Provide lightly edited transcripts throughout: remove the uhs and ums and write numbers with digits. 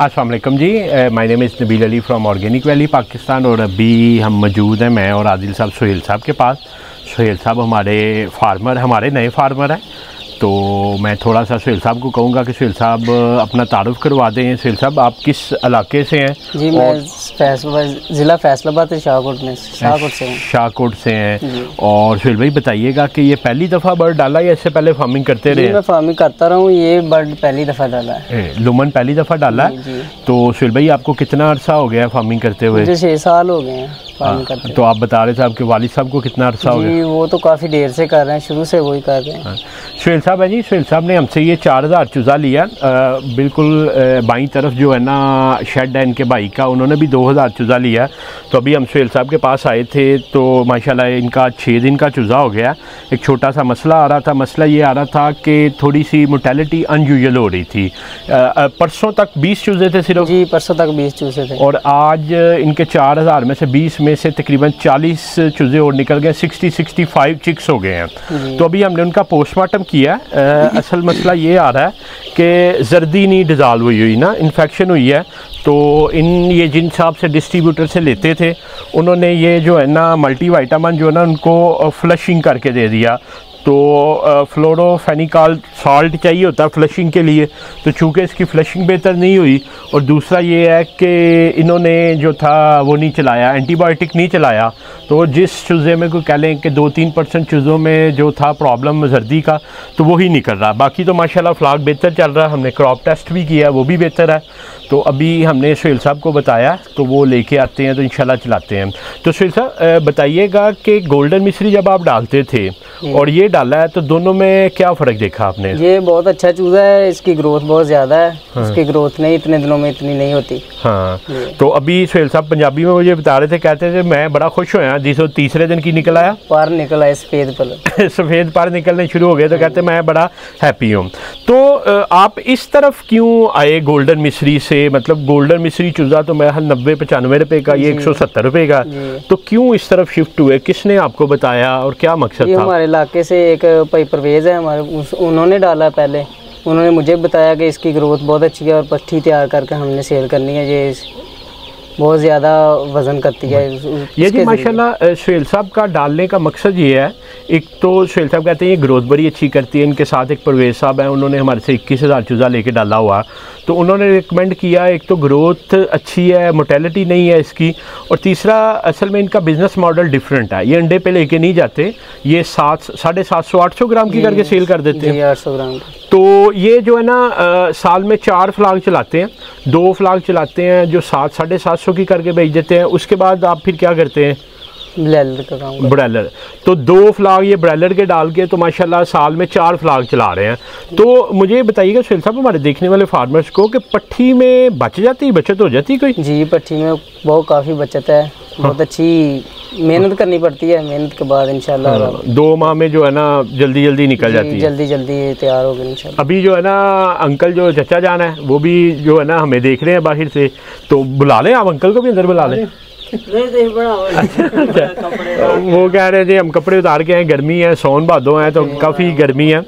अस्सलाम वालेकुम जी, my name is Nabeel Ali from organic valley Pakistan. और अभी हम मौजूद हैं मैं और आदिल साहब सोहेल साहब के पास। सोहेल साहब हमारे नए फार्मर हैं, तो मैं थोड़ा सा सोहेल साहब को कहूँगा कि सोहेल साहब अपना तारुफ करवा दें। सोहेल साहब, आप किस इलाके से हैं? जी, मैं ज़िला फैसलाबाद से शाहकोट से हैं। और सोहेल भाई बताइएगा कि ये पहली दफ़ा बर्ड डाला या इससे पहले फार्मिंग करते रहे? मैं फार्मिंग करता रहा हूँ, ये बर्ड पहली दफ़ा डाला है। लुमन पहली दफ़ा डाला है। तो सोहेल भाई, आपको कितना अरसा हो गया फार्मिंग करते हुए? मुझे 6 साल हो गए हैं फार्मिंग करते। तो आप बता रहे थे आपके वालिद साहब को कितना अरसा हो गया? वो तो काफ़ी देर से कर रहे हैं, शुरू से वही कर रहे हैं। सोहेल साहब है जी, सोहेल साहब ने हमसे ये 4000 चूज़ा लिया। बिल्कुल बाईं तरफ जो है ना शेड है इनके भाई का, उन्होंने भी 2000 चूज़ा लिया। तो अभी हम सोहेल साहब के पास आए थे तो माशाल्लाह इनका 6 दिन का चूज़ा हो गया। एक छोटा सा मसला आ रहा था। मसला ये आ रहा था कि थोड़ी सी मोर्टेलिटी अनयूजुअल हो रही थी। परसों तक 20 चूज़े थे सिर्फ? जी, परसों तक 20 चूज़े थे। और आज इनके 4000 में से 20 में से तकरीबन 40 चूज़े और निकल गए, 60-65 चिक्स हो गए हैं। तो अभी हमने उनका पोस्टमार्टम किया। असल मसला ये आ रहा है कि जर्दी नहीं डिज़ाल्व हुई ना, इन्फेक्शन हुई है। तो ये जिन साहब से डिस्ट्रीब्यूटर से लेते थे, उन्होंने ये जो है ना मल्टीवाइटामिन जो है ना उनको फ्लशिंग करके दे दिया। तो फ्लोरोफेनिकॉल साल्ट चाहिए होता है फ्लशिंग के लिए, तो चूँकि इसकी फ्लशिंग बेहतर नहीं हुई। और दूसरा ये है कि इन्होंने जो था वो नहीं चलाया, एंटीबायोटिक नहीं चलाया। तो जिस चूज़े में कोई कह लें कि 2-3% चूज़ों में जो था प्रॉब्लम जर्दी का, तो वही निकल रहा। बाकी तो माशाल्लाह फ्लाक बेहतर चल रहा है। हमने क्रॉप टेस्ट भी किया, वो भी बेहतर है। तो अभी हमने सोहेल साहब को बताया, तो वो लेके आते हैं तो इंशाल्लाह चलाते हैं। तो सोहेल साहब बताइएगा कि गोल्डन मिस्री जब आप डालते थे और ये डाला है, तो दोनों में क्या फ़र्क देखा आपने? ये बहुत अच्छा चूज़ा है, इसकी ग्रोथ बहुत ज़्यादा है। हाँ। इसकी ग्रोथ नहीं इतने दिनों में इतनी नहीं होती। हाँ, तो अभी सोहेल साहब पंजाबी में मुझे बता रहे थे, कहते थे मैं बड़ा खुश होया जिसो तीसरे दिन की निकल आया, पर निकल आया सफ़ेद पर सफ़ेद पर निकलने शुरू हो गए। तो कहते मैं बड़ा हैप्पी हूँ। तो आप इस तरफ क्यों आए गोल्डन मिस्री से? मतलब गोल्डन मिस्री चूज़ा तो मेरा 90-95 रुपये का, ये 170 रुपये का। तो क्यों इस तरफ शिफ्ट हुए? किसने आपको बताया और क्या मकसद था? हमारे इलाके से एक भाई परवेज़ है हमारे, उन्होंने डाला पहले। उन्होंने मुझे बताया कि इसकी ग्रोथ बहुत अच्छी है और पट्टी तैयार करके हमने सेल करनी है। ये बहुत ज़्यादा वज़न करती है ये जी। माशाल्लाह सोहेल साहब का डालने का मकसद ये है, एक तो सोहेल साहब कहते हैं ये ग्रोथ बड़ी अच्छी करती है। इनके साथ एक परवेज़ साहब हैं, उन्होंने हमारे से 21,000 चूज़ा लेके डाला हुआ। तो उन्होंने रिकमेंड किया, एक तो ग्रोथ अच्छी है, मोर्टेलिटी नहीं है इसकी, और तीसरा असल में इनका बिज़नेस मॉडल डिफरेंट है। ये अंडे पे लेके नहीं जाते, ये 750-800 ग्राम की करके सेल कर देते हैं। 800 ग्राम। तो ये जो है ना साल में 4 फ्लाग चलाते हैं, 2 फ्लाग चलाते हैं जो 700-750 की करके बेच देते हैं। उसके बाद आप फिर क्या करते हैं? ब्रैलर का काम। ब्रैलर, तो 2 फ्लाग ये ब्रैलर के डाल के तो माशाल्लाह साल में 4 फ्लाग चला रहे हैं। तो मुझे बताइएगा सोहेल साहब, हमारे देखने वाले फार्मर्स को, कि पट्टी में बचत हो जाती कोई? जी, पट्टी में बहुत काफ़ी बचत है। बहुत अच्छी मेहनत करनी पड़ती है, मेहनत के बाद इंशाल्लाह 2 माह में जो है ना जल्दी निकल जाती है, जल्दी तैयार हो गई इंशाल्लाह। अभी जो है ना अंकल जो चचा जान है, वो भी जो है ना हमें देख रहे हैं बाहर से, तो बुला लें आप अंकल को भी अंदर बुला लें। वो कह रहे थे हम कपड़े उतार के हैं, गर्मी है, सोन भादो है तो काफ़ी गर्मी है।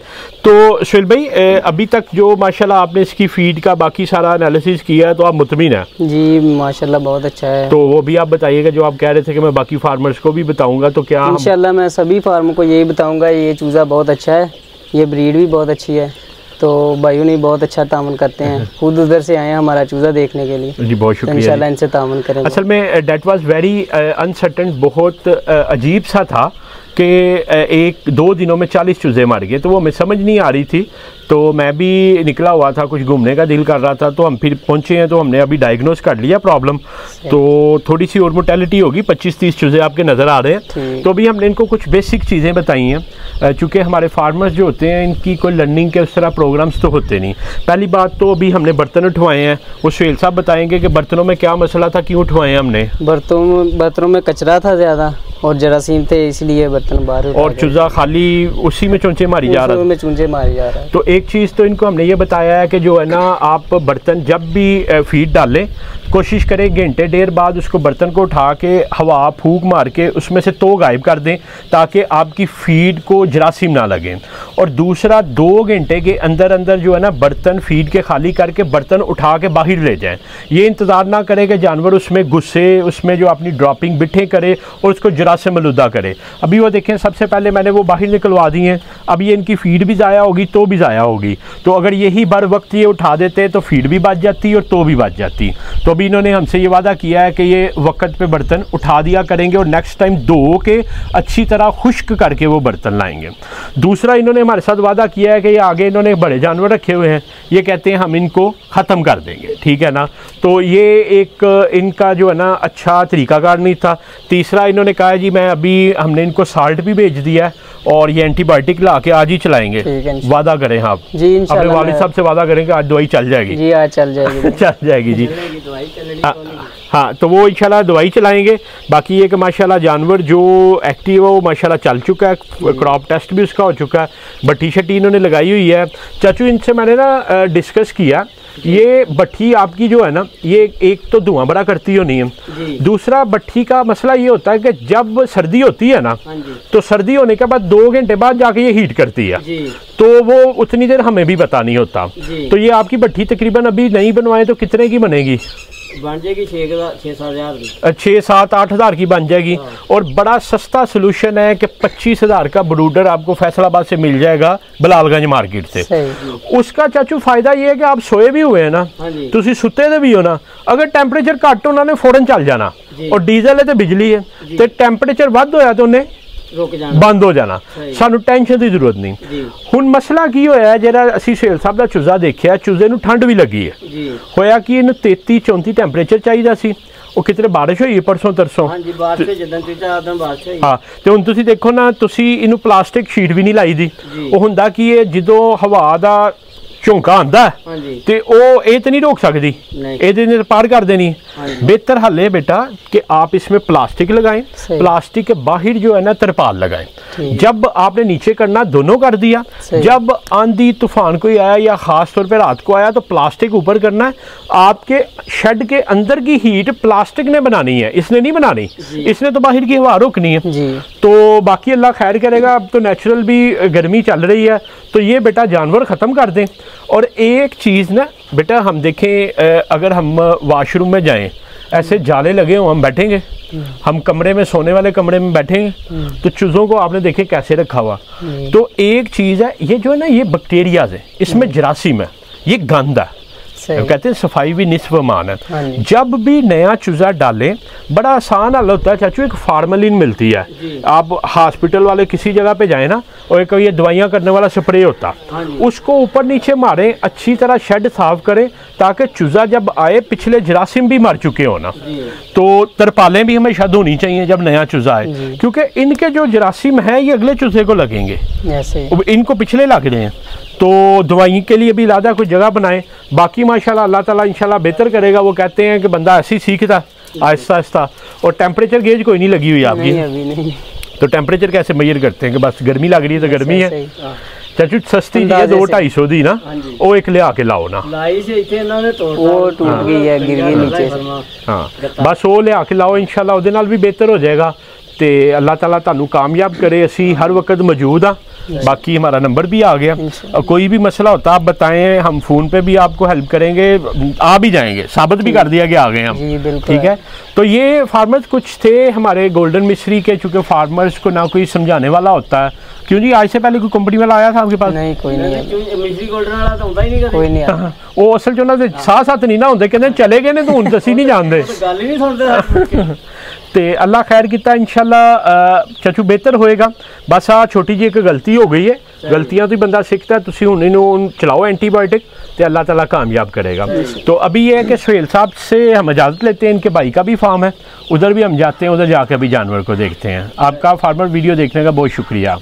तो सोहेल भाई अभी तक जो माशाल्लाह आपने इसकी फीड का बाकी सारा एनालिसिस किया है, तो आप मुतमिन हैं? जी माशाल्लाह बहुत अच्छा है। तो वो भी आप बताइएगा जो आप कह रहे थे कि मैं बाकी फार्मर्स को भी बताऊंगा, तो क्या? इंशाल्लाह मैं सभी फार्मर को यही बताऊंगा, ये चूज़ा बहुत अच्छा है, ये ब्रीड भी बहुत अच्छी है। तो भाइयों ने बहुत अच्छा तामन करते हैं, खुद उधर से आए हैं हमारा चूज़ा देखने के लिए। जी बहुत शुक्रिया। तो इंशाल्लाह इनसे तामन करेंगे। असल में डेट वाज वेरी अनसर्टन, बहुत अजीब सा था कि 1-2 दिनों में 40 चूज़े मर गए। तो वो हमें समझ नहीं आ रही थी। तो मैं भी निकला हुआ था, कुछ घूमने का दिल कर रहा था, तो हम फिर पहुंचे हैं। तो हमने अभी डायग्नोस कर लिया प्रॉब्लम। तो थोड़ी सी और मोर्टेलिटी होगी, 25-30 चूज़े आपके नज़र आ रहे हैं। तो अभी हमने इनको कुछ बेसिक चीज़ें बताई हैं, चूँकि हमारे फार्मर्स जो होते हैं इनकी कोई लर्निंग के उस तरह प्रोग्राम्स तो होते नहीं। पहली बात तो अभी हमने बर्तन उठवाए हैं, वो सोहेल साहब बताएंगे कि बर्तनों में क्या मसला था, क्यों उठवाए हैं हमने? बर्तनों में कचरा था ज़्यादा, और जरासीम थे इसलिए बर्तन बाहर, और चूजा खाली उसी में चूंचे मारी जा रहा है, चूंचे मारी जा रहा है। तो एक चीज़ तो इनको हमने ये बताया है कि जो है ना, आप बर्तन जब भी फीड डालें, कोशिश करें घंटे डेढ़ बाद उसको बर्तन को उठा के हवा फूंक मार के उसमें से तो गायब कर दें, ताकि आपकी फीड को जरासीम ना लगे। और दूसरा 2 घंटे के अंदर अंदर जो है ना, बर्तन फीड के खाली करके बर्तन उठा के बाहर ले जाएं। ये इंतज़ार ना करें कि जानवर उसमें गुस्से, उसमें जो अपनी ड्रॉपिंग बिठे करे और उसको जरासीम आलूदा करे। अभी वो देखें, सबसे पहले मैंने वो बाहर निकलवा दी हैं, अब ये इनकी फीड भी ज़ाया होगी तो भी ज़ाया होगी। तो अगर यही बर वक्त ये उठा देते तो फीड भी बच जाती और तो भी बच जाती। तो अभी इन्होंने हमसे ये वादा किया है कि ये वक्त पे बर्तन उठा दिया करेंगे और नेक्स्ट टाइम धो के अच्छी तरह खुश्क करके वो बर्तन लाएंगे। दूसरा, इन्होंने हमारे साथ वादा किया है कि ये आगे इन्होंने बड़े जानवर रखे हुए हैं, ये कहते हैं हम इनको ख़त्म कर देंगे, ठीक है ना। तो ये एक इनका जो है ना अच्छा तरीकाकार नहीं था। तीसरा, इन्होंने कहा जी मैं अभी, हमने इनको साल्ट भी भेज दिया है और ये एंटीबायोटिक ला के आज ही चलाएंगे। वादा करें आप जी, इंशाल्लाह अपने वालिद साहब से वादा करें कि आज दवाई चल जाएगी जी, आज चल जाएगी चल जाएगी जी। हाँ, तो वो इंशाल्लाह दवाई चलाएंगे। बाकी ये कि माशाल्लाह जानवर जो एक्टिव है वो माशाल्लाह चल चुका है, क्रॉप टेस्ट भी उसका हो चुका है, भट्टी शट्टी इन्होंने लगाई हुई है। चाचू, इनसे मैंने ना डिस्कस किया, ये भट्टी आपकी जो है ना, ये एक तो धुआं बड़ा करती हो नहीं है, दूसरा भट्टी का मसला ये होता है कि जब सर्दी होती है ना, तो सर्दी होने के बाद 2 घंटे बाद जाके ये हीट करती है, तो वो उतनी देर हमें भी पता नहीं होता। तो ये आपकी भट्टी तकरीबन अभी नहीं बनवाए तो कितने की बनेगी? बन जाएगी 6-7-8 हज़ार की बन जाएगी। और बड़ा सस्ता सोल्यूशन है कि 25 हज़ार का ब्रूडर आपको फैसलाबाद से मिल जाएगा, बलालगंज मार्केट से। उसका चाचू फायदा ये है कि आप सोए भी हुए हैं ना, तुसी सुते दे भी हो ना, अगर टेंपरेचर घट होना ने फौरन चल जाना, और डीजल है तो बिजली है, तो टेंपरेचर वध होया तो उन्हें बंद हो जाना, सानू टेंशन की जरूरत नहीं। हुण मसला की होया, जरा असी सुहेल साहब का चूजा देखिया, चूजे नूं ठंड भी लगी है, होया कि इन्हूं 33-34 टेंपरेचर चाहिदा सी, वो कितने बारिश हुई परसों तरसों। हाँ, तो हुण तुसीं देखो ना, तुसीं इनू प्लास्टिक शीट भी नहीं लाई दी, वो हुंदा कि ये जदों हवा दा झोंका आंदा ते ओ ये तो नहीं रोक सकती, ये पार कर देनी। बेहतर हल है बेटा कि आप इसमें प्लास्टिक लगाएं, प्लास्टिक के बाहर जो है ना तरपाल लगाएं। जब आपने नीचे करना दोनों कर दिया, जब आंधी तूफान कोई आया या खास तौर पे रात को आया तो प्लास्टिक ऊपर करना है। आपके शेड के अंदर की हीट प्लास्टिक ने बनानी है, इसने नहीं बनानी, इसने तो बाहर की हवा रोकनी है। तो बाकी अल्लाह खैर करेगा, अब तो नेचुरल भी गर्मी चल रही है, तो ये बेटा जानवर ख़त्म कर दें। और एक चीज़ ना बेटा, हम देखें अगर हम वाशरूम में जाएं, ऐसे जाले लगे हों, हम बैठेंगे, हम कमरे में, सोने वाले कमरे में बैठेंगे, तो चूज़ों को आपने देखे कैसे रखा हुआ। तो एक चीज़ है, ये जो है ना, ये बैक्टीरियाज है, इसमें जरासीम है, ये गंद है, कहते हैं सफाई भी निस्फ मान है। जब भी नया चूजा डालें, बड़ा आसान हल होता है चाचू, एक फार्मेलिन मिलती है, आप हॉस्पिटल वाले किसी जगह पे जाएं ना, और एक ये दवाइयाँ करने वाला स्प्रे होता, उसको ऊपर नीचे मारें, अच्छी तरह शेड साफ करें, ताकि चूजा जब आए पिछले जरासीम भी मर चुके हो ना। तो तरपालें भी हमेशा धोनी चाहिए जब नया चूजा आए, क्योंकि इनके जो जरासीम है ये अगले चूजे को लगेंगे, इनको पिछले लग रहे हैं। तो दवाई के लिए भी लादा कोई जगह बनाए। बाकी माशाल्लाह अल्लाह ताला इंशाल्लाह बेहतर करेगा। वो कहते हैं कि बंदा ऐसे ही सीखता आहिस्ता आहिस्ता। और टेम्परेचर गेज कोई नहीं लगी हुई आपकी? नहीं। तो टेम्परेचर कैसे मेजर करते हैं कि बस गर्मी लग रही है तो गर्मी है? चाचू सस्ती जी है 200-250 दी ना, वो एक लिया के लाओ ना, वो टूट गई है, गिर गई नीचे। हाँ, बस वो लिया के लाओ, इंशाल्लाह उहदे नाल भी बेहतर हो जाएगा। तो अल्लाह ताला तुहानू कामयाब करे, असी हर वक्त मौजूद हाँ। बाकी हमारा नंबर भी आ गया, कोई भी मसला होता आप बताएं, हम फ़ोन पे भी आपको हेल्प करेंगे, आ भी जाएंगे, साबित भी कर दिया कि आ गए हम, ठीक है। तो ये फार्मर्स कुछ थे हमारे गोल्डन मिस्री के, चूँकि फार्मर्स को ना कोई समझाने वाला होता है। क्यों जी, आज से पहले कोई कंपनी वाला आया था आपके पास? नहीं, कोई नहीं है। मिस्री गोल्डन वाला तो होता ही नहीं, कोई नहीं है। वो असल जो ना साथ साथ नहीं ना होंगे, कहते चले गए ने तो हुण दसी नहीं जानते, गल ही नहीं सुनते। तो अल्लाह खैर किया, इंशाल्लाह चाचू बेहतर होएगा। बस आ छोटी जी एक गलती हो गई है, गलतियां तो बंदा सीखता है। तुसी हुण इन्हूं चलाओ एंटीबायोटिक, तो अल्लाह ताला कामयाब करेगा। तो अभी ये है कि सुहेल साहब से हम इजाज़त लेते हैं, इनके भाई का भी फार्म है, उधर भी हम जाते हैं, उधर जाकर भी जानवर को देखते हैं। आपका फार्मर वीडियो देखने का बहुत शुक्रिया।